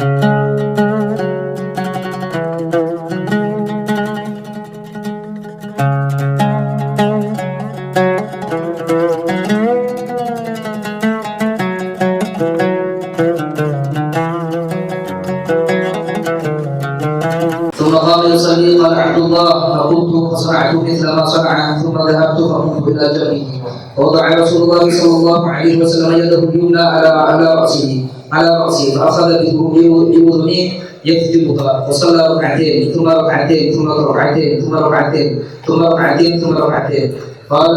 ثم قام يصلي. قال عبد الله: فقمت فصنعت مثل ما صنع، ثم ذهبت فقمت الى جنبه، ووضع رسول الله صلى الله عليه وسلم يده اليمنى على راسه فاخذ باذنه يكتبها، فصلى ركعتين ثم ركعتين ثم ركعتين ثم ركعتين ثم ركعتين ثم ركعتين. قال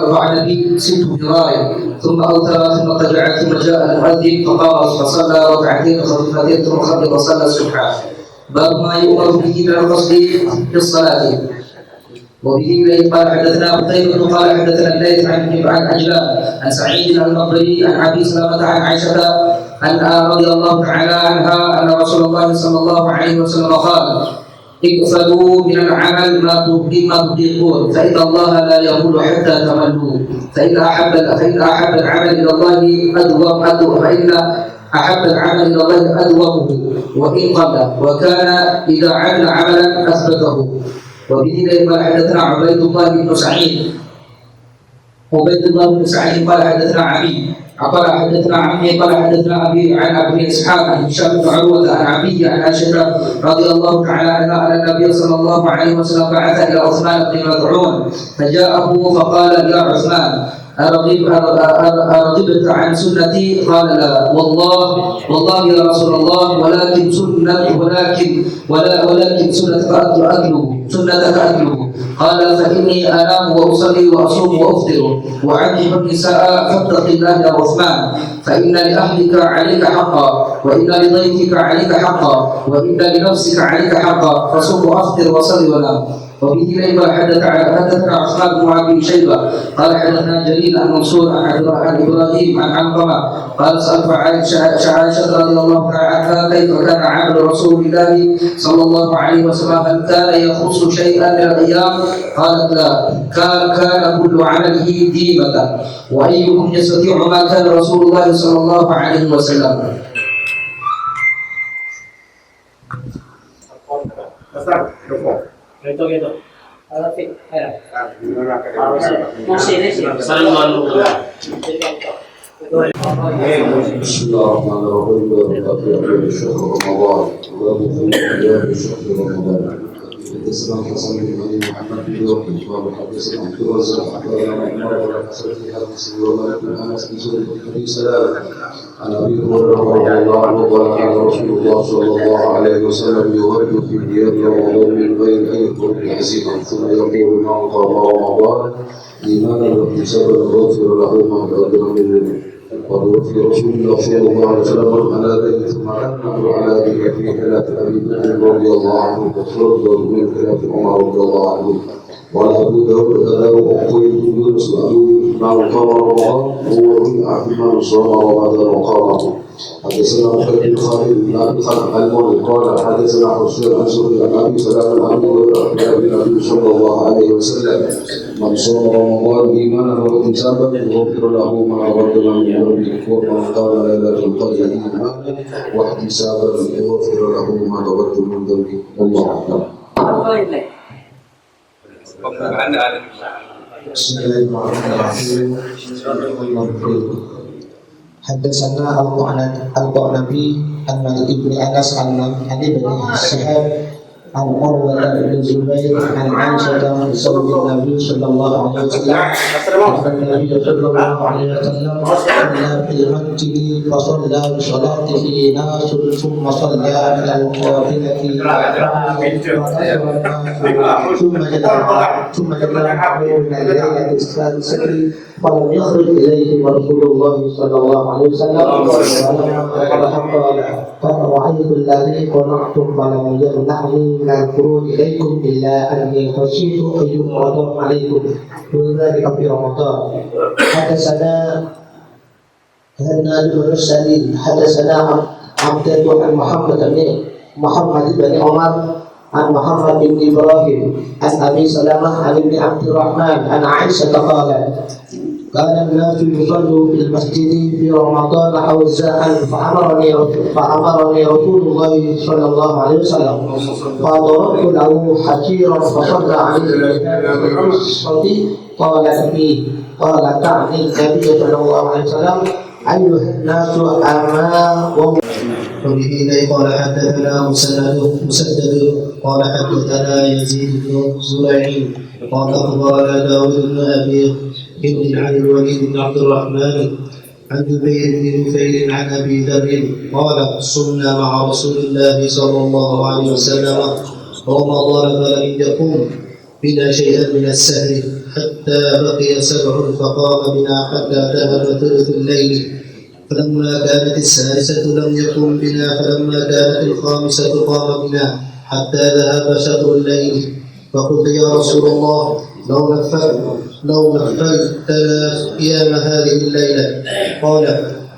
رفع النبي 6 ذراع ثم اوتر ثم اضطجع ثم جاء المؤذن فقام فصلى ركعتين خفيفتين ثم خرج وصلى الصبح. باب ما يؤمر به من القصد في الصلاه. وبه قال حدثنا قتيبة قال حدثنا الليث عن عجلان عن سعيد المقبري عن ابي سلمة عن عائشة أن رضي الله تعالى عنها أن رسول الله صلى الله عليه وسلم قال: اقصدوا من العمل ما تطيقون، فإن الله لا يقول حتى تملوا، فإن أحب العمل إلى الله أدومه وإن قل، وكان إذا عمل عملا أثبته. وبه قال حدثنا عبيد الله بن سعيد قال حدثنا عمي قال حدثنا أبي عن أبي إسحاق عن هشام بن عروة عن أبي عن عائشة رضي الله تعالى عنها أن النبي صلى الله عليه وسلم بعث إلى عثمان بن مذعون فجاءه فقال: يا عثمان، أرغبت عن سنتي؟ قال: لا والله يا رسول الله، ولكن سنتك أكله. قال: فإني أنام وأصلي وأصوم وأفطر وأعذب النساء، فاتق الله يا عثمان، فإن لأهلك عليك حقا، وإن لضيفك عليك حقا، وإن لنفسك عليك حقا، فصم وأفطر وصل ونام. وبه قال حدثنا عثمان بن ابي شيبه قال حدثنا جرير عن منصور عن ابراهيم عن علقمه قال: سالت عائشه رضي الله تعالى عنها كيف كان عمل رسول الله صلى الله عليه وسلم، هل كان يخص شيئا من الايام؟ قالت: لا، كان كل عمله ديمه. وايكم يستطيع ما كان رسول الله صلى الله عليه وسلم. Gitu. حدثنا الحسن بن علي محمد بن يوحي قال حدثنا عبد الرزاق اخبرنا عمر بن حسن في حديث ومالك بن انس بن زيد بن سلام عن ابي هريره رضي الله عنه قال: كان رسول الله صلى الله عليه وسلم يهرج في ديار رمضان من غير ان يكون حزينا، ثم يقول: من قام رمضان ايمانا واحتسابا غفر له ما تقدم من ذنبه. وفي رسول الله صلى الله عليه وسلم على ذلك، ثم نمر على ذلك في خلاف ابي بكر رضي الله عنه وفرض من خلاف عمر رضي الله عنه. وعن ابو داود وقيل بن يونس من قام رمضان هو من صام رمضان وقامه. حدثنا محمد بن خالد بن ابي خلف المولى قال حدثنا حسين عن زهري عن ابي سلام عن النبي صلى الله عليه وسلم: من صام رمضان ايمانا واحتسابا غفر له ما تقدم من ذنبه، ومن قام ليله القدر ايمانا واحتسابا غفر له ما تقدم من ذنبه. الله اعلم. بسم الله الرحمن الرحيم. حدثنا القعنبي عن ابن انس عن ابن شهاب عن عروة بن الزبير عن عائشة زوج النبي صلى الله عليه وسلم أن النبي صلى الله عليه وسلم صلى في المسجد فصلى بصلاته ناس ثم صلى إلى القافلة ثم جاء من الليلة السادسة فلم يخرج إليه رسول الله صلى الله عليه وسلم قال رأيت الذي قنعتم فلم يمنعني من الخروج إليكم إلا أني خشيت أن يفرض عليكم وذلك في رمضان. حدثنا هناد بن السليم حدثنا عبدة عن محمد بن عمر عن محمد بن إبراهيم عن أبي سلمة عن ابن عبد الرحمن عن عائشة قالت: كان الناس يصلوا في المسجد في رمضان أوزاعا فأمرني رسول الله صلى الله عليه وسلم فضربت له حجيرا فصلى عليه الصديق قال تعني النبي صلى الله عليه وسلم أيها الناس أما وبه قال حدثنا مسدد قال حدثنا يزيد بن زريع قال أخبرنا داود بن أبي بن عن الوليد بن عبد الرحمن عن جبير بن نفيل عن أبي ذر قال صمنا مع رسول الله صلى الله عليه وسلم رمضان فلم يقم بنا شيئا من السهر حتى بقي 7 فقام بنا حتى ذهب ثلث الليل فلما كانت السادسة لم يقم بنا فلما كانت الخامسة قام بنا حتى ذهب شطر الليل فقلت يا رسول الله لو نفلتنا قيام هذه الليلة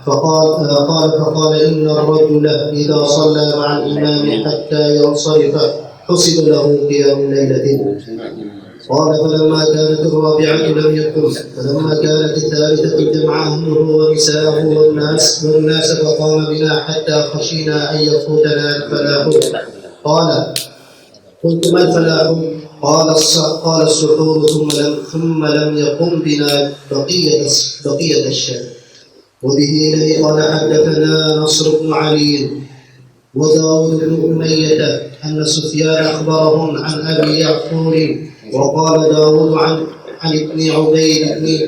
فقال إن الرجل إذا صلى مع الإمام حتى ينصرف حسب له قيام ليلة. قال فلما كانت الرابعة لم يقم فلما كانت الثالثة جمع أهله ونساءه والناس فقام بنا حتى خشينا أن يفوتنا الفلاح. قلت ما الفلاح؟ قال السحور ثم لم يقم بنا بقية الشهر. وبه إليه قال حدثنا نصر بن علي وداود بن أمية أن سفيان أخبرهم عن أبي يعفور وقال داود عن ابن عبيد بن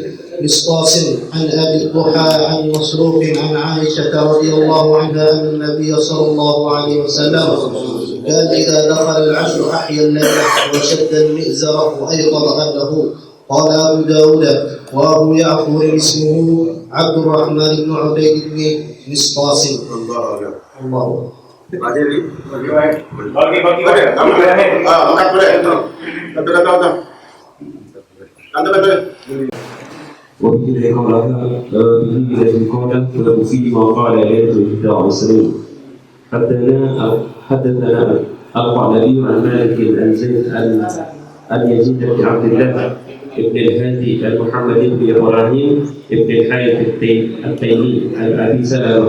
مسقاس عن أبي الضحى عن مسروق عن عائشة رضي الله عنها أن النبي صلى الله عليه وسلم كان إذا دخل العشر أحيا الليل وشد المئزر وأيقظ أهله. قال أبو داود وأبو يعفور اسمه عبد الرحمن بن عبيد بن مسقاس. الله وبه قال فيما قال ليلة 21 حدثنا القعنبي عن مالك عن يزيد بن عبد الله ابن الهادي المحمد بن إبراهيم ابن الحارث التيمي عن أبي سلمة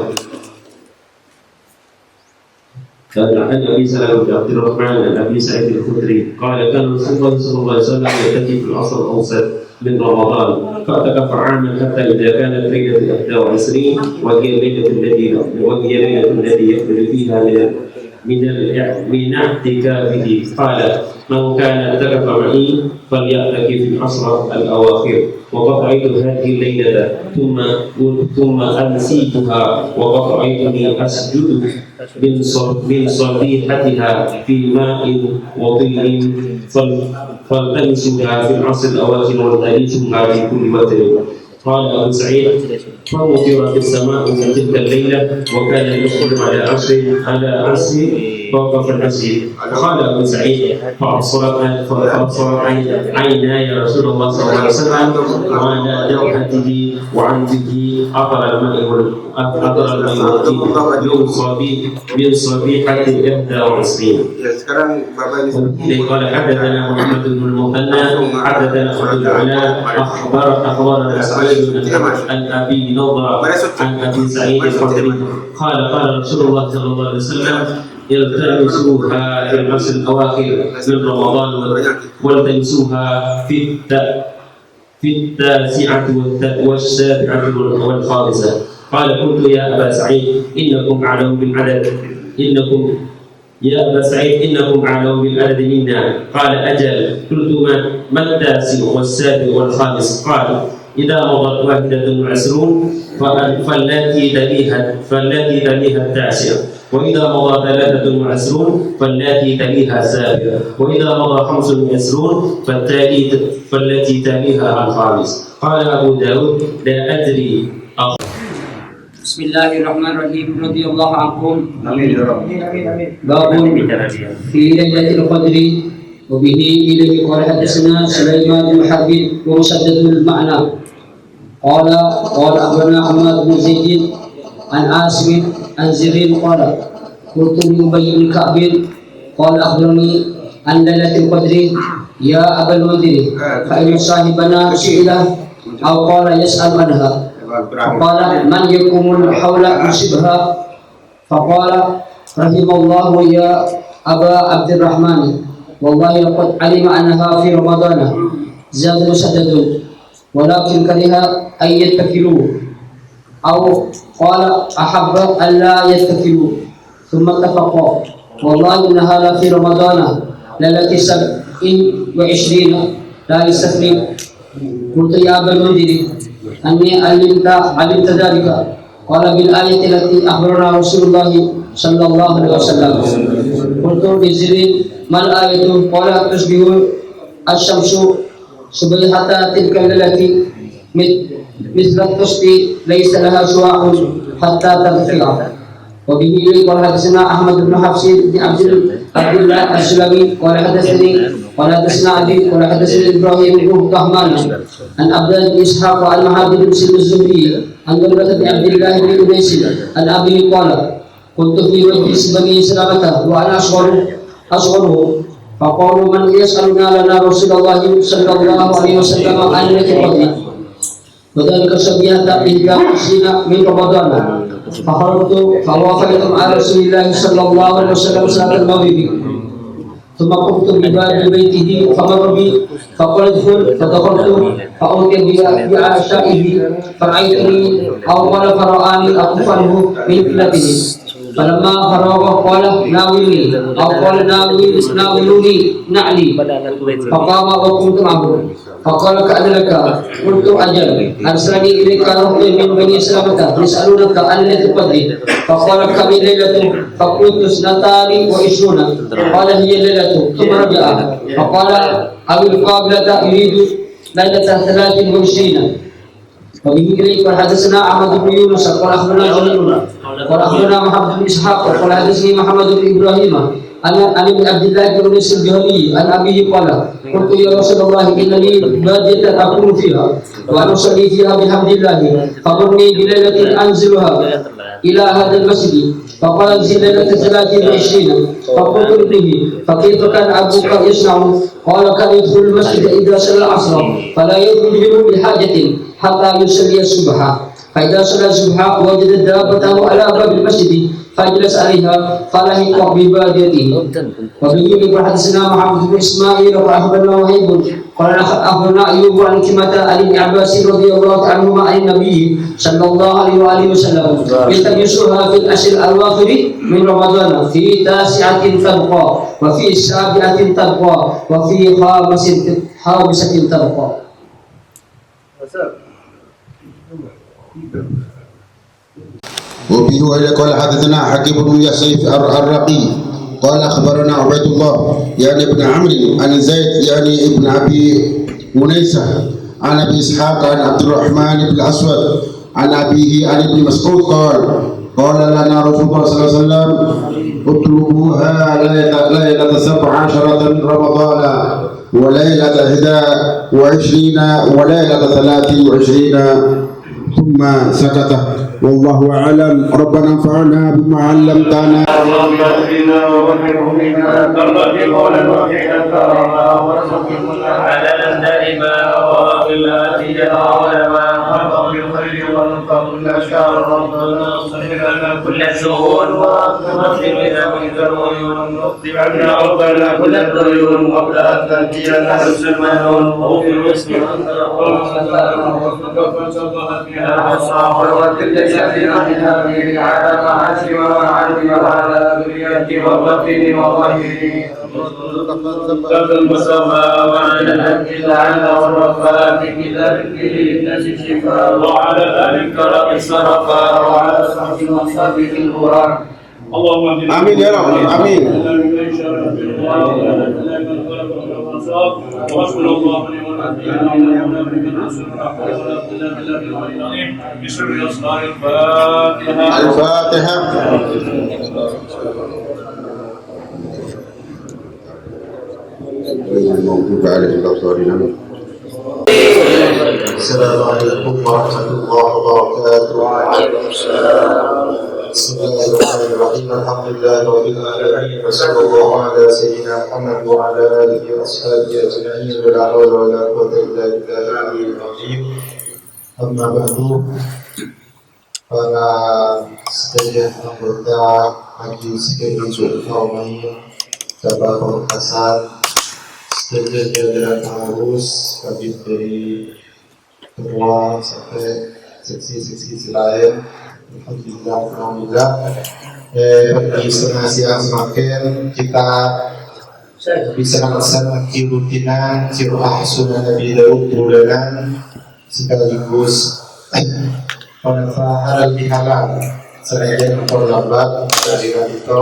عن أبي سلمة بن عبد الرحمن عن أبي سعيد الخدري قال كان رسول الله صلى الله عليه وسلم يأتي في العصر الأوسط من رمضان فاعتكف عاما حتى إذا كانت ليلة 21 وهي الليلة التي يخرج فيها من اعتكافه قال من كان اعتكف معي فليعتكف في العشر الأواخر وقد رأيت هذه الليلة ثم أنسيتها وقد رأيتني أسجد من صبيحتها في ماء وظل فالتمسوها في العصر الأواخر والتمسوها في كل وتر. قال أبو سعيد فمطرت السماء من تلك الليلة وكان يدخل على عصر فوقف المسجد. قال أبو سعيد فأبصرت عيناي رسول الله صلى الله عليه وسلم وعلى دوحته وعن به أطر الماء من صبيحة 21. قال حدثنا محمد بن المثنى حدثنا عبد العلاء أخبرنا سعيد عن أبي نضرة عن أبي سعيد الخدري قال رسول الله صلى الله عليه وسلم التمسوها في العشر الأواخر من رمضان والتمسوها في التاسعة والسابعة والخامسة. قال قلت يا أبا سعيد إنكم أعلم بالعدد منا. قال أجل. قلت ما التاسع والسابع والخامس؟ قال إذا مضت 21 فالتي تليها التاسع وإذا مضى 23 فالتي تليها السابع وإذا مضى 25 فالتي تليها الخامس. قال أبو داود لا أدري. بسم الله الرحمن الرحيم. رضي الله عنكم. باب في ليلة القدر. وبه إليه قال حدثنا سليمان بن حرب ومسدد المعنى قال أخبرنا حماد بن زيد عن عاصم عن زرين قال قلت لأبي بن كعب قال أخبرني عن ليلة القدر يا أبا المنذر فإن صاحبنا سئل أو قال يسأل عنها فقال من يقوم الحول يصيبها فقال رحم الله يا أبا عبد الرحمن والله لقد علم أنها في رمضان زاد مسدد ولكن كره أن يتكلوا أو قال أحب أن لا يتكلوا ثم اتفقوا والله إنها لفي رمضان ليلة 27 لا يستثني. قلت يا أبا المنذر أني علمت ذلك قال بالآية التي أخبرنا رسول الله صلى الله عليه وسلم. قلت لزيد ما الآية قال تشبه الشمس صبيحة تلك التي مثل الطشت ليس لها شعاع حتى ترتفع. وبه قال حدثنا أحمد بن حفص بن عبد الله السلمي قال حدثنا علي قال حدثنا إبراهيم بن الرحمن عن عبد الله بن إسحاق وعن محمد بن سلم الزهري عن ضربة بن عبد الله بن أنيس عن أبيه قال كنت في مجلس بني سلمة وأنا أصغره فقالوا من يسألنا لنا رسول الله صلى الله عليه وسلم عن ليلة القدر وذلك صبيحة 21 من رمضان فخرجت فوافقت مع رسول الله صلى الله عليه وسلم صلاة المغرب ثم قمت بباب بيته فمر بي فقال ادخل فدخلت فأوتي بعشائه فرأيتني أول فرآني أقف عنه من قلته فلما فرغ قال ناولني أو قال ناولوني نعلي فقام وقمت معه فقال كأن لك قلت أجل أرسلني إليك رجل من بني سلمة يسألونك عن ليلة القدر فقال كم ليلة فقلت 22 قال هي الليلة ثم رجع فقال أبي القابلة يريد ليلة 23. وبه إليك حدثنا أحمد بن يونس قال أخبرنا جرير قال أخبرنا محمد بن إسحاق قال حدثني محمد بن إبراهيم عن ابن عبد الله بن أنيس الجهني عن أبيه قال قلت يا رسول الله إن لي بادية أكون فيها وأنا أصلي فيها بحمد الله فمرني بليلة أنزلها إلى هذا المسجد فقال انزل ليلة 23 فقلت لابنه فكيف كان أبوك يصنع؟ قال كان يدخل المسجد إذا صلى العصر فلا يخرج منه بحاجة حتى يصلي الصبح فإذا صلى الصبح وجد دابته على باب المسجد فجلس عليها فلحق بباديته. وبه حدثنا محمد بن إسماعيل وأخبرنا وهيب قال أخبرنا أيوب عن كلمة عن ابن عباس رضي الله عنهما عن النبي صلى الله عليه وآله وسلم التمسوها في الأشهر الأواخر من رمضان في 9 تبقى وفي 7 تبقى وفي 5 تبقى. وبه قال حدثنا حكيم بن يسيف الرقي قال أخبرنا عبيد الله يعني ابن عمرو عن زيد يعني ابن أبي منيسة عن أبي إسحاق عن عبد الرحمن بن الأسود عن أبيه عن ابن مسعود قال لنا رسول الله صلى الله عليه وسلم اطلبوها ليلة 17 من رمضان وليلة 21 وليلة 23 ثم سكت والله أعلم. ربنا انفعنا بما علمتنا اللهم اهدنا ووفقنا بما ترضى قولا وفعلا وارزقنا حلالا دائما وقنا علما وارض بالخير وانفع كل شر ربنا واصلح لنا كل سوء واغفر لنا من العيون واغفر عنا ربنا كل العيون قبل ان تاتينا حسن المنون واغفر اسمنا على معاشر ومعلم وعلى ذريته وبطنه وظهره المصطفى وعلى الأهل العلى والوفاء بذلك للناس الشفاء وعلى ذلك رب الصرفاء وعلى صحبه وصحبه الغرام. اللهم آمين يا رب آمين. وحسبنا الله ونعم الوكيل. بسر أسرار الفاتحة. الموجود عليه الأبصارين. السلام عليكم ورحمة الله وبركاته. وعليكم السلام. بسم الله الرحمن الرحيم. الحمد لله رب العالمين وصلى الله على سيدنا محمد وعلى آله وأصحابه أجمعين ولا حول ولا قوة إلا بالله العلي العظيم. Amma ba'du, para sekalian anggota Majelis Kehormatan Haramain, Cabang Pamekasan, sekalian jajaran pengurus, kami dari ketua sampai seksi-seksi lain. Alhamdulillah, bagi setengah siang semakin kita bisa melaksanakan rutinan Sirah Sunnah Nabi Daud bulanan sekaligus halal bihalal sengaja memperlambat kehadiran itu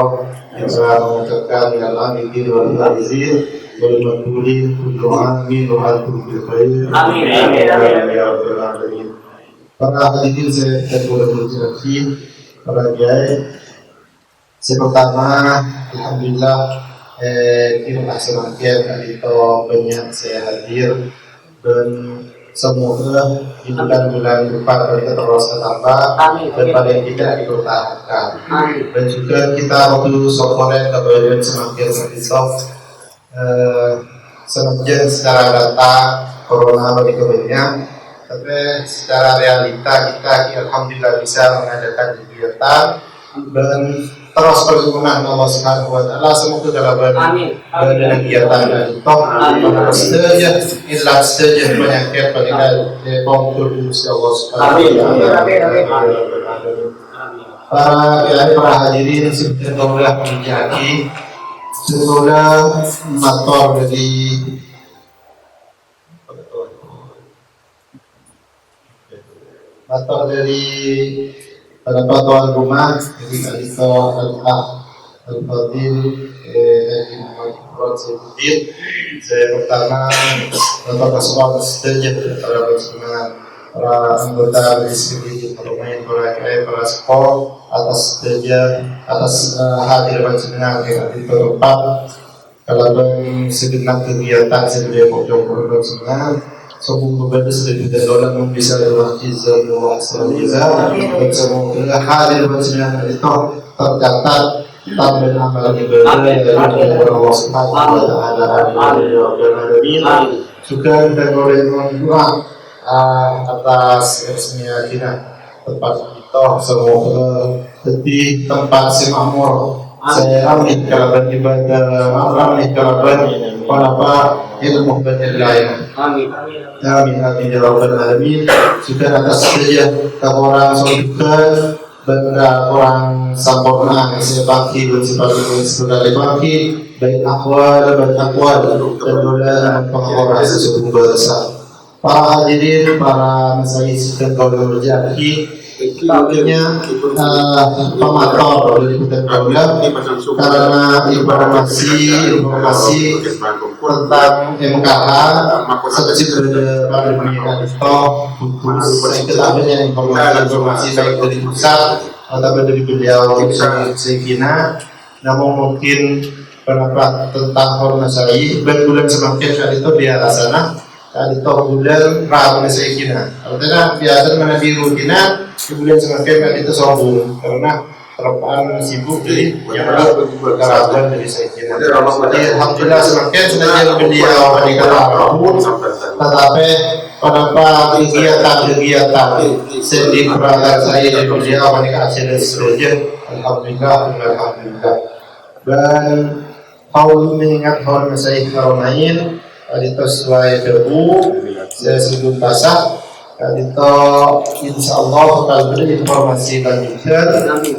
yang telah mengucapkan dalam ini wal izin wal madhuri kullu amin wa antum bil khair amin ya rabbal alamin. Para hadirin saya boleh berterima para kiai. Pertama, alhamdulillah terima kasih semakin itu banyak saya hadir dan semoga di bulan-bulan depan kita terus bertambah dan paling tidak dipertahankan. Dan juga kita waktu sokoren kemudian semakin senajan secara data corona bagi kebanyakan, tapi secara realita kita alhamdulillah bisa mengadakan kegiatan dan terus perlindungan Allah Subhanahu wa taala semoga dalam dalam kegiatan itu saja ilah saja penyakit pada pengurus Allah Subhanahu wa taala. Para hadirin semoga menjadi semoga motor pada tuan rumah jadi Alito Al-Fadil saya pertama Bapak Kasman setuju para anggota Majelis Haramain para sekolah atas hadir bersenang di tempat kalau segenap kegiatan sebagai pokok senang. Semoga sedikit dalam bisa bermakizah dan semoga hadir bersenang itu tercatat tanpa amal ibadah dari Allah Subhanahu wa taala. Juga kita boleh doa atas resminya kita tempat itu semoga jadi tempat semakmur. Saya amin kalau beribadah, amin kalau berapa ilmu berlain. Amin ya rabbal alamin. Sudah atas saja orang sohibkan benda orang sempurna sepaki dan sepaki sudah dipaki baik akwal dan pengawasan sesungguhnya besar. Para hadirin, para masyayikh dan kaum berjaki akhirnya pemantau dari kita karena informasi tentang MKH seperti pada dunia itu kita informasi baik dari pusat atau dari beliau Sayyidina, namun mungkin pendapat tentang hormat saya bulan semakin saat itu di arah sana itu bulan Rabu Sayyidina artinya biasa menabi rutina kemudian semakin itu sombong karena terlalu sibuk jadi yang berkaraban dari Sayyidina. Jadi alhamdulillah semakin sengaja beliau meninggalkan tetapi pada kegiatan sedih peralatan saya dari beliau meninggalkan saja alhamdulillah. Dan haul mengingat haul Masyaikh Haramain itu sesuai debu saya sebelum pasang itu insya Allah bakal beri informasi lanjutan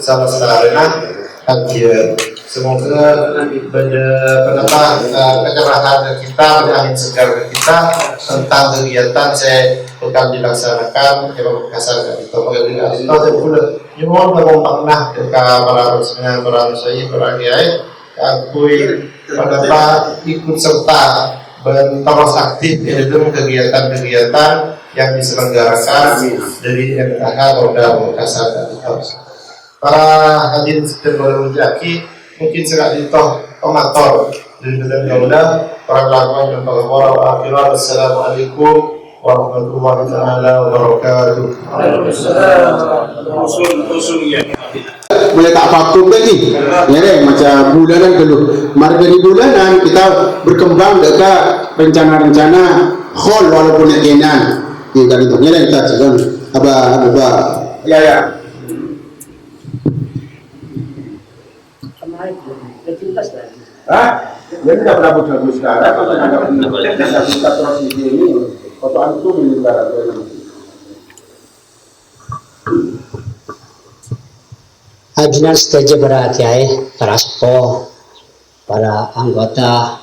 sama sarana kajian. Semoga pada pencerahan kita, pada angin segar kita tentang kegiatan saya bakal dilaksanakan di Pamekasan itu mengenai itu dan pula nyuwun mengumpulkan ke para resmian para saya para kiai akui pada ikut serta dan terus aktif di dalam kegiatan-kegiatan yang diselenggarakan dari MKH Polda Pamekasan. Para hadirin sekalian berjaki mungkin sekali toh komator dari dalam Polda para lakukan dan pengawalan akhirat. Assalamualaikum warahmatullahi wabarakatuh. Boleh tak vakum lagi ya deh, macam bulanan dulu mari dari bulanan kita berkembang dekat rencana-rencana khol walaupun enan Kita gitu nyereng tak segan aba Ya. Jadi tidak pernah bagus sekarang kalau tidak bisa terus di sini foto antum ini sekarang. Ajunan setuju para kiai, para sepuh, para anggota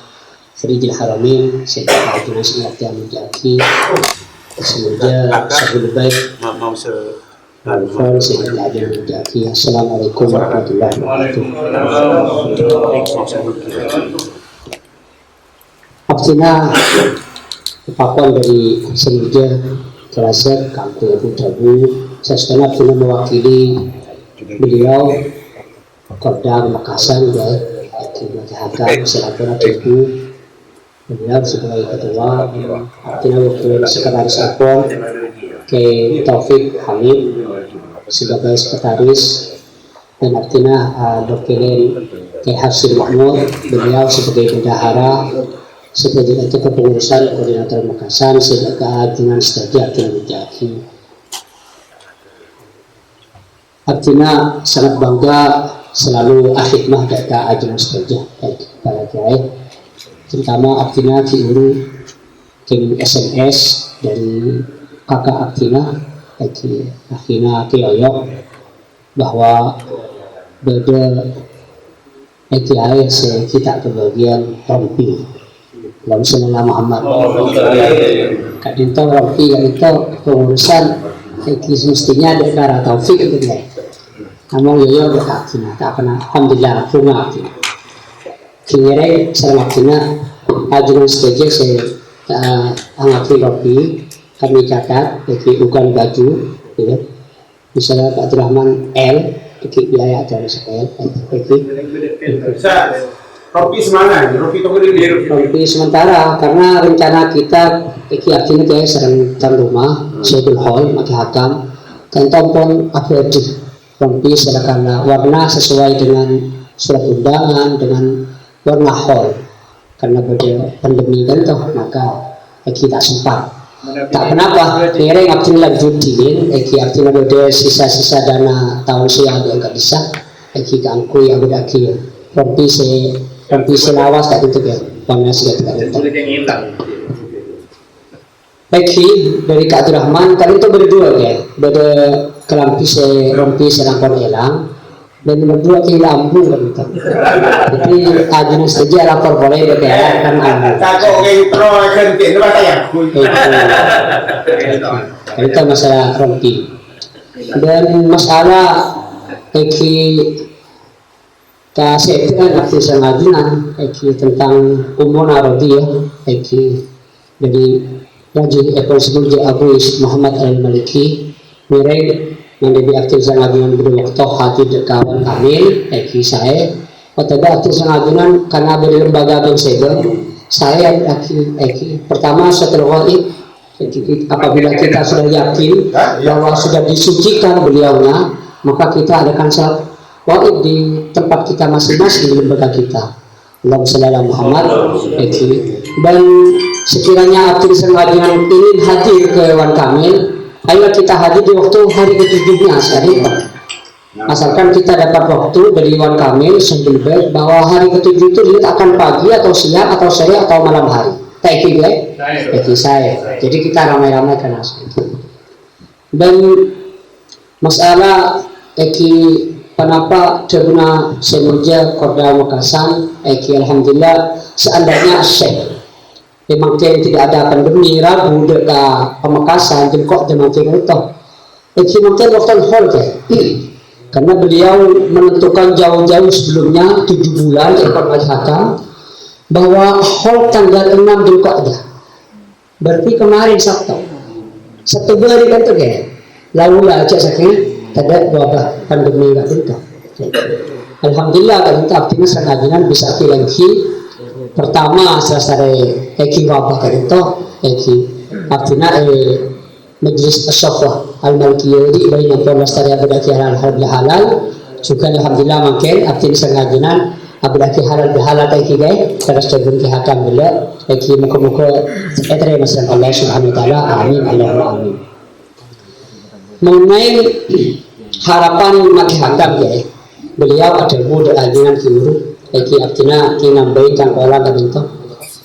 Fridjil Haramin, serta ajunan sengaja menjadi semoga lebih baik. Assalamualaikum warahmatullahi wabarakatuh. Abtina papakan dari semoga kerasa kampung Abu Dhabi. Saya sekarang abtina mewakili beliau Kodam Makassar ya, Hakam Silaturahmi beliau sebagai ketua, artinya wakil sekretaris Apon ke Taufik Hamid sebagai sekretaris, dan artinya doktrin ke Hafsir Mahmud beliau sebagai bendahara, sebagai kepengurusan koordinator Makassar, sebagai dengan studi artinya menjadi. Artinya sangat bangga selalu akhidmah dari ajunan setuju para kiai, terutama artinya diuru tim SMS dari kakak artinya Kiyoyok bahwa beda kiai kita kebagian rompi lalu Sallallahu Muhammad kak dinto rompi yang itu pengurusan mestinya dari arah Taufik itu ya. Namun yoyo berkakina, tak kena alhamdulillah bunga kina. Kini selamatnya ajunan setuju saya angkat kopi kami catat bagi ukan baju, ya. Misalnya Pak Abdurrahman L, bagi biaya dari sekali, bagi. Kopi semana, kopi sementara karena rencana kita bagi akhirnya kayak sering rumah, Syedul Hall, maki hakam, dan tompon upload. Rompi sedangkan warna sesuai dengan surat undangan dengan warna hall karena pada pandemi kan toh maka kita sempat tak kenapa kira ngaptin lanjutin artinya pada sisa-sisa dana tahun siang yang nggak bisa kita angkui yang berakhir rompi selawas tak itu ya warna sudah tidak itu dari Kak Abdurrahman kali itu berdua ya beda kelampi rompi serangkon elang dan berdua ke lambung kan jadi ajunan saja lapor boleh BPR kan itu masalah rompi dan masalah kasih kan aktif sangajunan tentang umum arodi ya dari Raji Ekor Sebelum Abu Muhammad Al-Maliki Mirai yang lebih aktif sangajunan berwaktu hati kawan Kamil saya atau aktif sangajunan karena dari lembaga Bensebel saya pertama setelah wali apabila kita sudah yakin bahwa sudah disucikan beliaunya maka kita adakan salat wali di tempat kita masing-masing di lembaga kita Allahumma shalli ala Muhammad dan sekiranya aktif sangajunan ingin hadir ke Wan Kamil ayo kita hadir di waktu hari ke-7-nya sekali asalkan kita dapat waktu dari Wan Kamil sambil baik bahwa hari ke-7 itu akan pagi atau siang atau sore atau malam hari saya jadi kita ramai-ramai karena dan masalah kenapa Tribuna Semuja Korda Makassar alhamdulillah seandainya Syekh memang tidak ada pandemi Rabu dekat Pamekasan jengkok memang itu mungkin waktu hall karena beliau menentukan jauh-jauh sebelumnya 7 bulan jengkok masyarakat bahwa hall tanggal 6 jengkok aja berarti kemarin Sabtu hari kan tuh lalu aja sakit tidak wabah pandemi nggak bentuk alhamdulillah kan artinya sangajunan bisa lagi pertama selesai wabah kan itu artinya Majlis Asyafah Al-Malikiyah di bayi yang Polres Tariah Berdaki Halal juga alhamdulillah makin artinya sangajunan abdaki halal bihalal taiki gai terus jagun ki hakam bila taiki muka-muka etre masalah Allah Subhanahu wa taala. Amin Allahumma amin. Mengenai harapan maki hakam gai beliau ada budak ajunan kiuru taiki artinya ki nambaikan orang kadinto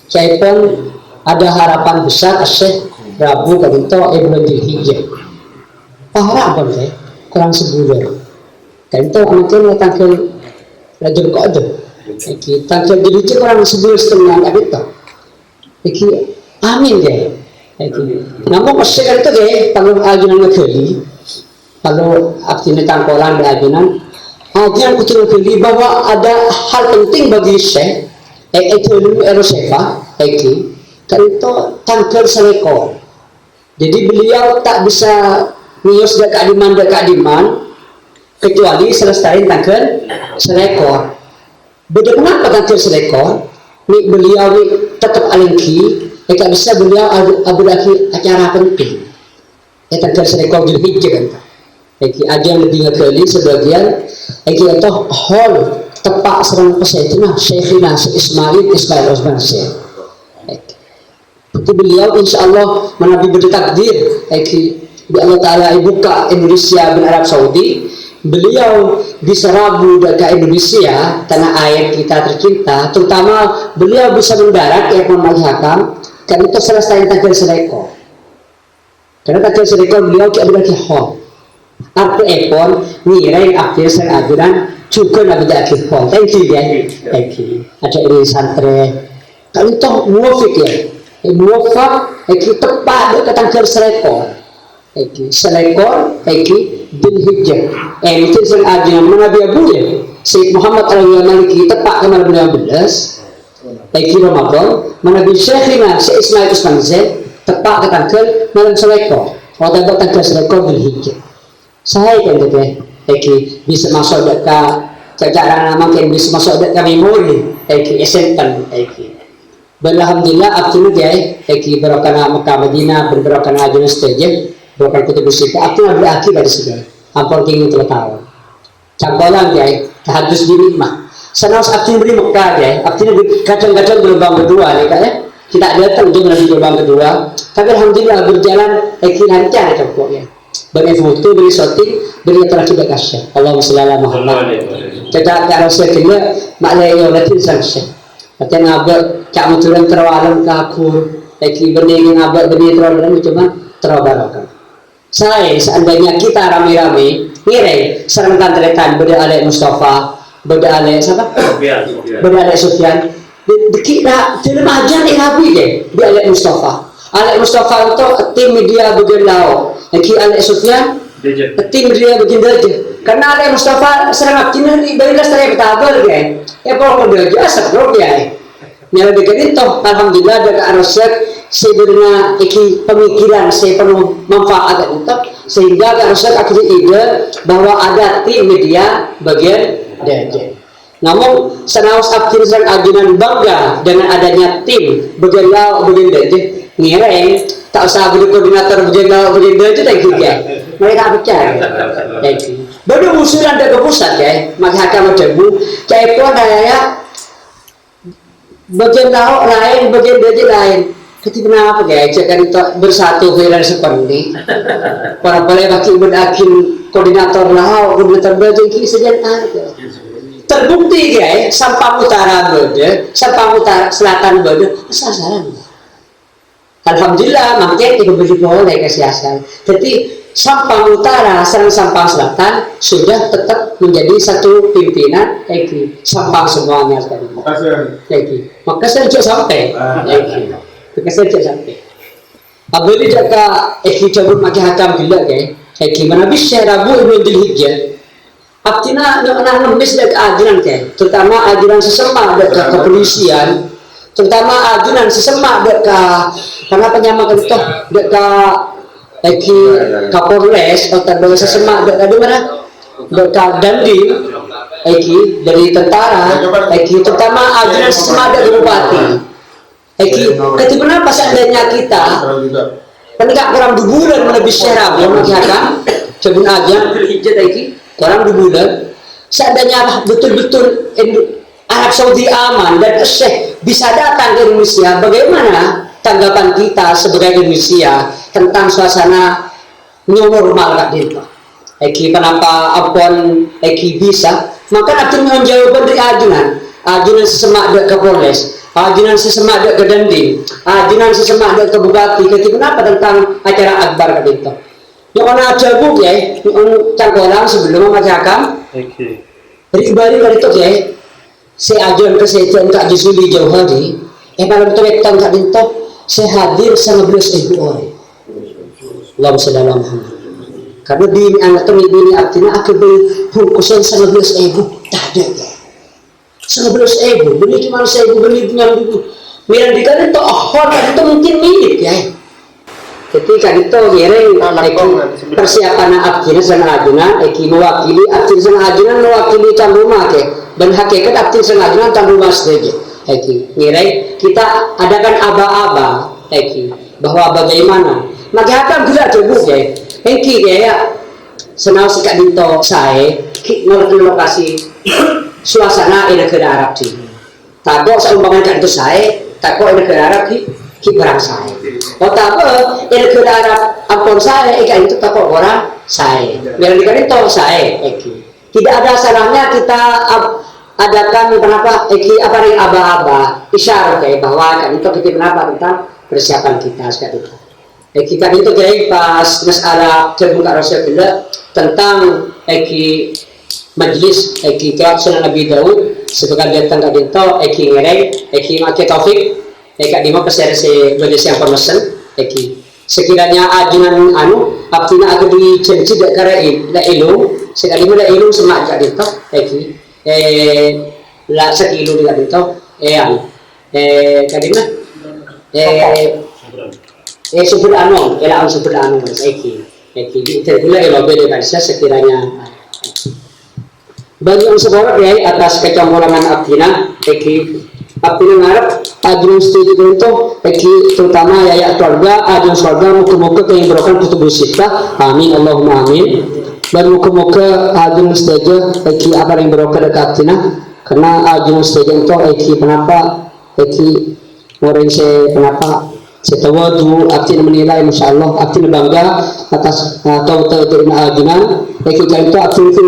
saya pun ada harapan besar Syekh Rabu kadinto Ibnu Dzulhijjah harapan saya kurang sebulan kadinto mungkin tanggal Rajul Qa'dah iki tanggal Dzulhijjah kurang sebulan setengah kadinto iki amin deh iki namun Syekh itu deh kalau ajunan kali kalau artinya tangkolan di ajunan ajunan kutul kali bahwa ada hal penting bagi Syekh itu Erosefa iki kanto tangkel seleko jadi beliau tak bisa nius dekat diman kecuali selesai tangkel seleko beda kenapa tangkel seleko ni beliau ni tetap alingki tak bisa beliau ada acara penting tangkel seleko Dzulhijjah kan iki ada yang lebih ngekali sebagian iki itu hall tepak serang pesaituna Syekhina Ismail Osman Syekh itu beliau insyaAllah menabi bertakdir di Allah Ta'ala buka Indonesia bin Arab Saudi beliau bisa rabu ke Indonesia tanah air kita tercinta terutama beliau bisa mendarat ya Muhammad Hakam kan itu selesai tanggal seleko karena tanggal seleko beliau adalah hall arti ekor ngirai akhir sang ajudan juga nabi akhir hall thank you guys thank you ada ini santri kalau itu muafik ya muafak iki tepat dekat tanggal selekor iki selekor iki Dzulhijjah itu sang ajudan nabi abu ya Syekh Muhammad Al-Maliki tepat ke 15 iki Ramadan nabi Syekhina Ismail Osman Syekh tepat ke tanggal malam selekor atau tanggal selekor Dzulhijjah saya kan gitu bisa masuk dekat cara mungkin bisa masuk dekat memori SMP Alhamdulillah akhirnya dia berokana Mekah Madinah berokana ajunan stage berokana kutub sita akhirnya berakhir dari segala ampun tinggi 3 tahun campuran dia tahadus di rumah senaus akhirnya beri Mekah dia akhirnya kacang-kacang gelombang kedua kita datang juga di gelombang kedua tapi Alhamdulillah berjalan lancar campurnya beri foto, beri shooting, beri terakhir kasih. Allahumma shalli ala Muhammad. Kita kalau sekiranya maknanya latin sanksi. Katanya abad cak muturan terawalan kakur, benih abad benih terawalan cuma terawalan. Saya seandainya kita rame-rame, ngirai serentan teretan beda Alek Mustafa, beda Alek siapa? Beda Alek Sufyan. Kita film aja nih habis deh, di Alek Mustafa. Alek Mustafa itu tim media bagian laut. Aki Alek Sufyan tim media bagian daje. Karena Alek Mustafa serang aktifnya di bagian dasar betabel kan. Ya pokok daje asap bro ya. Nyala bagian itu alhamdulillah dari arusyak sebenarnya iki pemikiran saya penuh manfaat itu sehingga arusyak akhirnya ide bahwa ada tim media bagian daje. Namun senaus aktif sang ajunan bangga dengan adanya tim bagian laut bagian daje. Ngirai tak usah beri koordinator berjendak itu tak juga mereka percaya baru usulan dari pusat maka hakam debu cai pun ada bagian laut lain bagian daji lain ketika kenapa jangan itu bersatu viral seperti para boleh bagi berakin koordinator laut koordinator daji ini sejalan terbukti Sampang Utara berde Sampang Utara Selatan berde asal-asalan Alhamdulillah makanya tidak boleh kasih asal. Jadi Sampang Utara serta Sampang Selatan sudah tetap menjadi satu pimpinan Sampang semuanya sekali. Maka saya cek sampai. Maka saya cek sampai. Apabila jika cabut maki hakam bila gimana bisa Rabu Ibnu Dzulhijjah. Artinya nak nembis dekat ajunan terutama ajunan sesama dekat kepolisian. Terutama ajunan sesama dekat karena penyamakan itu dekat Kapolres atau sesama dekat mana dekat Dandim dari tentara terutama ajunan sesama dekat bupati ketika pas seandainya kita penegak kurang 2 bulan lebih syarab yang mengatakan sebelum aja kurang 2 bulan seandainya betul-betul Arab Saudi aman dan Syekh bisa datang ke Indonesia, bagaimana tanggapan kita sebagai Indonesia tentang suasana new normal kak dito? Eki kenapa apon eki bisa? Maka akan menjawab dari ajunan sesemak dek ke Polres, ajunan sesemak dek ke Dending, ajunan sesemak dek ke Bupati. Kenapa tentang acara akbar kak dito? Yang mana aja bu ya, yang cangkolang sebelum masyarakat. Balik dari itu ya. Saya ajuan kesehatan Kak Jusuli jauh hari, kalau betul betul Kak Dinto, saya hadir sama 12.000 orang. Allahumma shalli ala Muhammad. Karena bini anak tu bini artinya aku beli bungkusan sama 12.000, tak ada ya. Sama 12.000, beli cuma 1.000 beli dengan itu. Miran di Kak Dinto, itu mungkin mirip ya. Ketika itu ngereng persiapan abdina sana ajunan, mewakili abdina sana ajunan mewakili can rumah ke. Dan hakikat abdin sengaja tan rumah saja. Ngereng kita adakan aba-aba, bahwa bagaimana. Maka hakam juga coba ya. Engki ya senau sikak dinto saya nolak lokasi suasana ina ke Arab sih. Takut seumpama kan itu saya, takut ina ke Arab ki barang saya. Oh takut ina ke Arab ampun saya, ikan itu takut orang saya. Biar dikali itu saya, tidak ada salahnya kita adakan kenapa apa yang aba-aba isyarat kayak bahwa kan itu kita kenapa tentang persiapan kita sekali itu. Kita itu kayak pas masalah terbuka Rasulullah tentang majlis Sunan Nabi Daud sebagai datang ke dinto ngereng make taufik kak dimo peser se bagi siapa mesen sekiranya ajunan abdina aku di janji dak kare dak ilmu sekali mana ilmu semak kak dinto la sekilo dia dito kadima subur anong ela ang subur anong eki tergula elobe de kansa sekiranya bagi yang sekolah ya atas kecampurangan abdina abdina ngarep ajun studi itu terutama ya keluarga ajun surga muka-muka yang berokan kutubus sita amin Allahumma amin. Dan muka-muka ajun saja apa yang berokat dekat abdina karena ajun saja itu kenapa orang saya kenapa setawadu abdina menilai masyaallah abdina bangga atas tahu-tahu ajunan kan itu abdina itu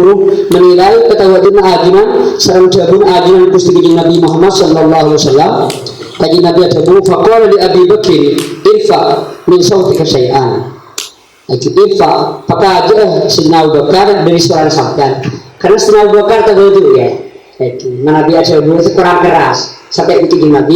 menilai ketawadun ajunan sareng jabun ajunan Gusti Nabi Muhammad sallallahu alaihi wasallam kaji Nabi ajabu faqala li Abi Bakr irfa min sautika syai'an Ifa, maka aja Sayyidina Abu Bakar dari suara sampean. Karena Sayyidina Abu Bakar tahu ya. Nabi aja dulu itu kurang keras. Sampai itu di Nabi,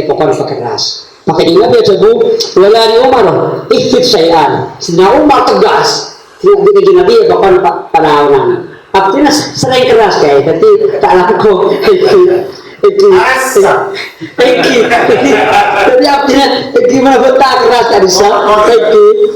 pokoknya keras. Maka di Nabi aja dulu, walari Umar, ikut syai'an. Sayyidina Umar tegas. Tidak di Nabi pokoknya panahunan. Artinya sering keras kayak, tapi tak laku. Jadi artinya gimana betah keras tadi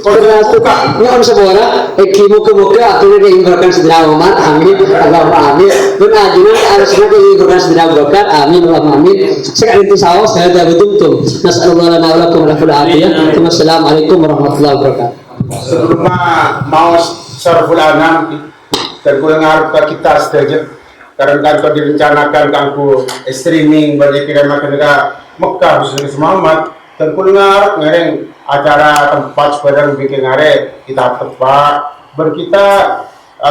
keras nyon sebuah muka-muka artinya diingatkan Sayyidina Umar amin Allahumma amin benar ajunan harusnya diingatkan Sayyidina Abu Bakar amin Allahumma amin sekali itu sawas saya dah betul nasallallahu lana wa lakum al-afiyah wassalamualaikum warahmatullahi wabarakatuh. Sebelum mau syaraful anam terkurang kita saja karena kalau direncanakan kangku streaming bagi kita makan Mekah khususnya Muhammad dan kulngar ngereng acara tempat sepeda bikin ngare kita tepat berkita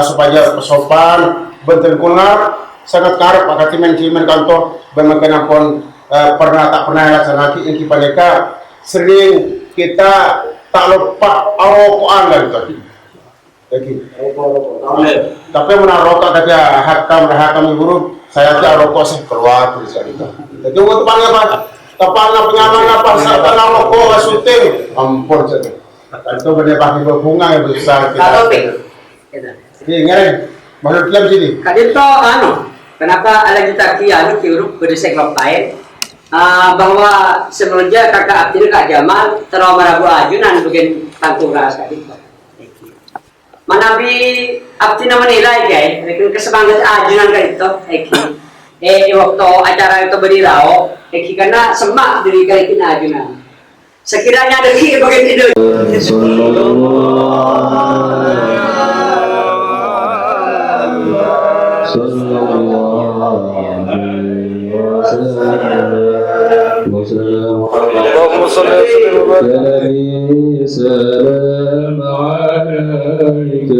supaya sopan bentuk kulngar sangat karep akan timen kantor bermakan pun pernah tak pernah laksanakan ini mereka sering kita tak lupa arokoan dan tadi tapi menarokok tapi hakam guru saya tidak rokok sih keluar dari sana jadi waktu panggil apa tepatnya penyaman apa saya kena rokok syuting ampun saja itu benar pakai bunga yang besar kita ini ngeri maksud klaim sini kadito kenapa ada kita kiuruk berdesek lain bahwa sebenarnya kakak Abdul Kak Jamal terlalu merabu ajunan bagian kantung ras kadito manabi abdina menilai guys, kesemangat ajunan kan itu, waktu acara itu berilao, karena semak dari kalian ajunan. Sekiranya ada di bagian itu. Sallallahu صل وسلم وبارك النبي سلام عليك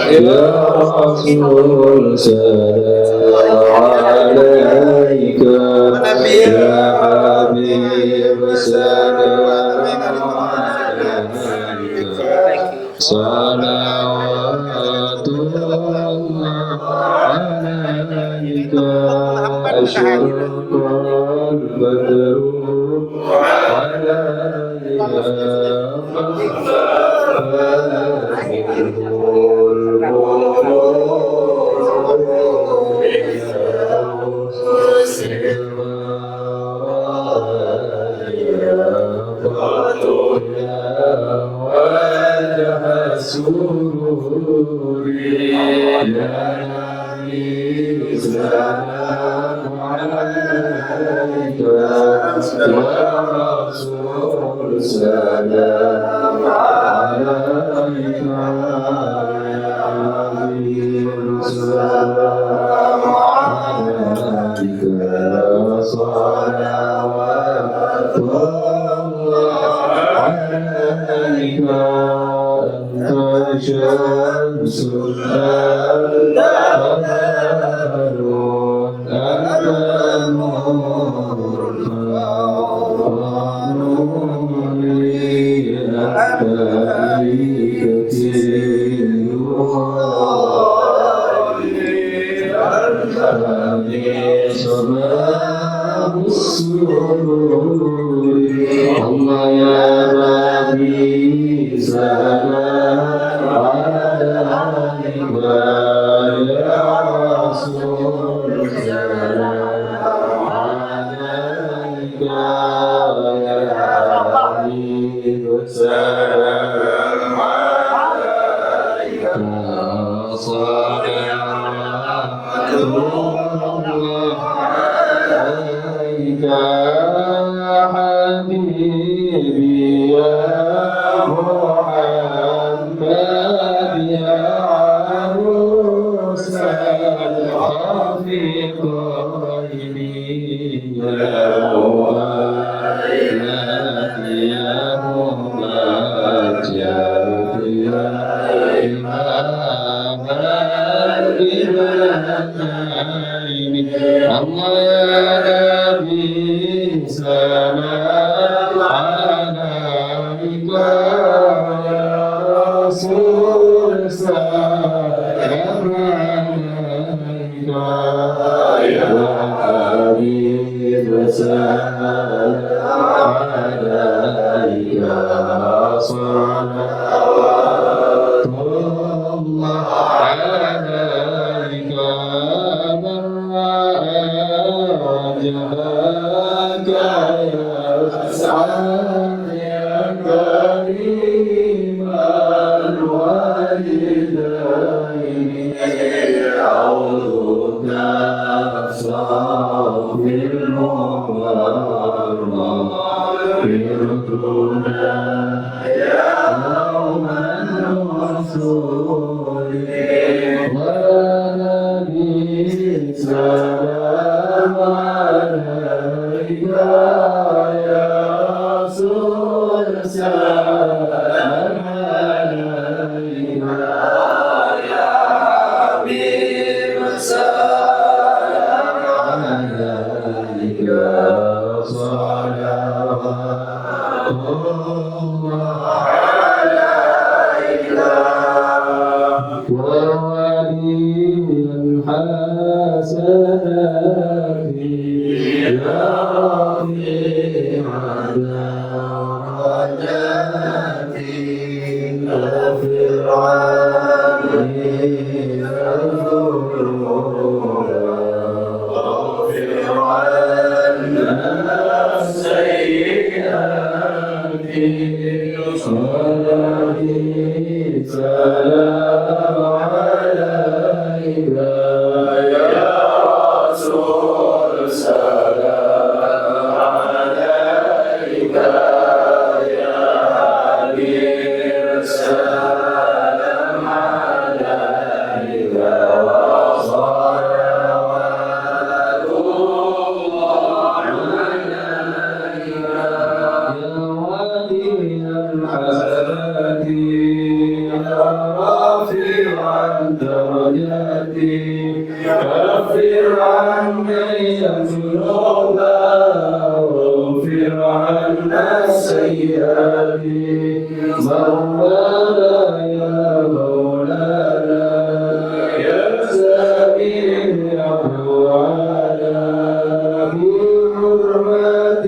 يا رسول سلام عليك يا حبيب سلام عليك صلوات الله عليك أشرق البدر واغفر عنا السيئات مولانا يا مولانا يا سائر أقوانا بحرمة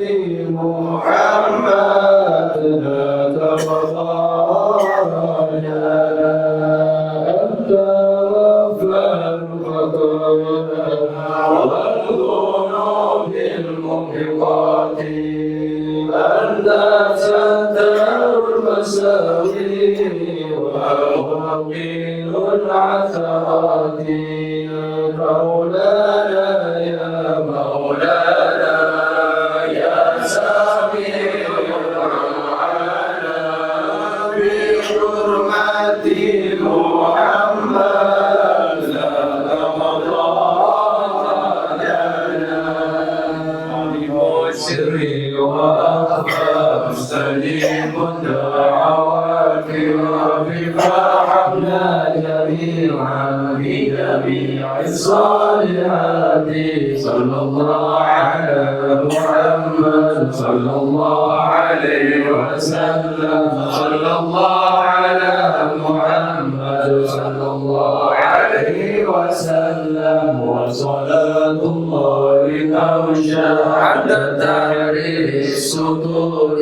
محمد لا تغفرنا أنت غفار خطايانا والذنوب الموبقات أنت ستر المساوي وموقن العثرات مولانا يا مولانا يا سميع معانا بحرمة محمد لا تغفر لنا بسر وأخفى مستجيب الدعوات وبفرحنا جميعا بجميع الصالحات صلى الله على محمد صلى الله عليه وسلم صلى الله على محمد صلى الله عليه وسلم وصلاة الله تمشى عند تحرير الصدور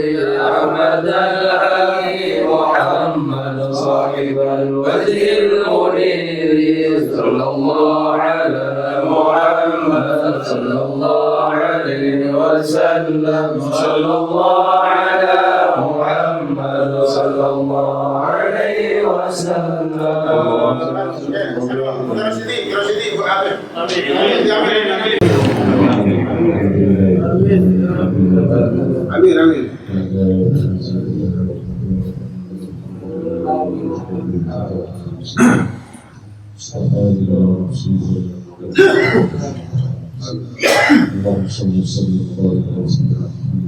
أحمد الهادي محمد صاحب الوجه المنير صلى الله على محمد صلى الله عليه وسلم صلى الله على محمد صلى الله عليه وسلم اللهم صل وسلم وبارك على سيدنا محمد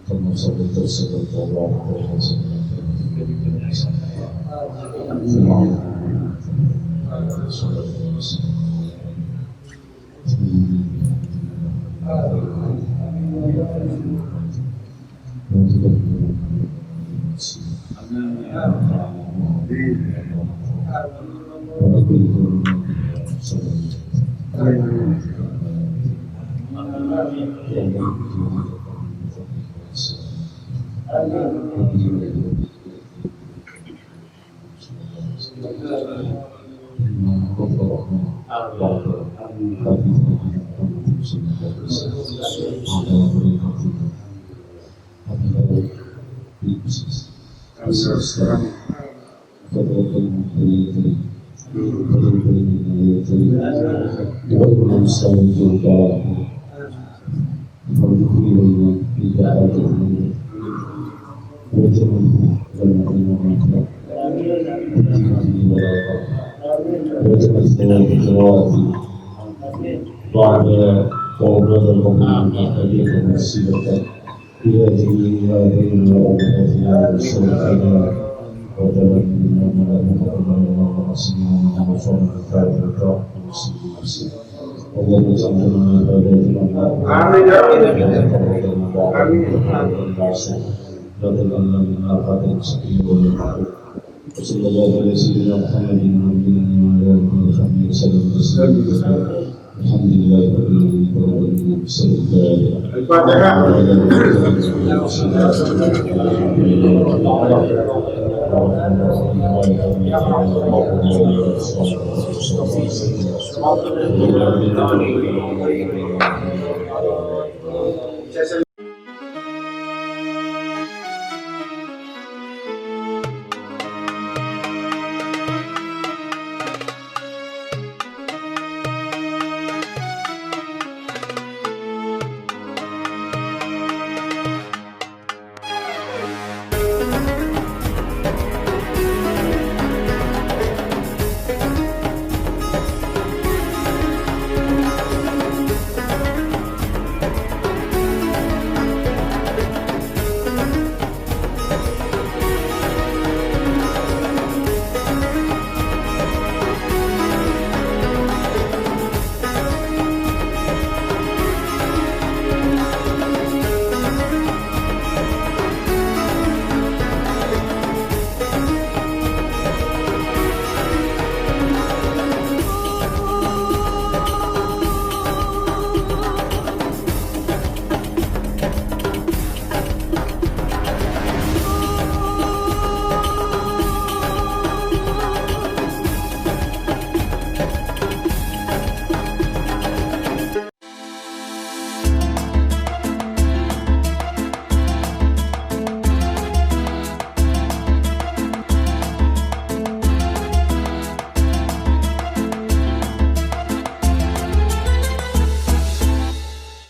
كما صليت وسلمت وبارك على سيدنا بعد توبة المؤمنين عليكم السيرة إلى جميع بين أمهاتنا والشركاء وتبنينا من المقربين والمسلمين وصوم الفاتحة والمسلمين اللهم اجعلنا من آمين يا رب. آمين لا تجعلنا من آفات السكين والمعروف وصلى الله على سيدنا محمد وعلى آله وصحبه وسلم تسليما الحمد لله رب العالمين بسم الله الفاتحة.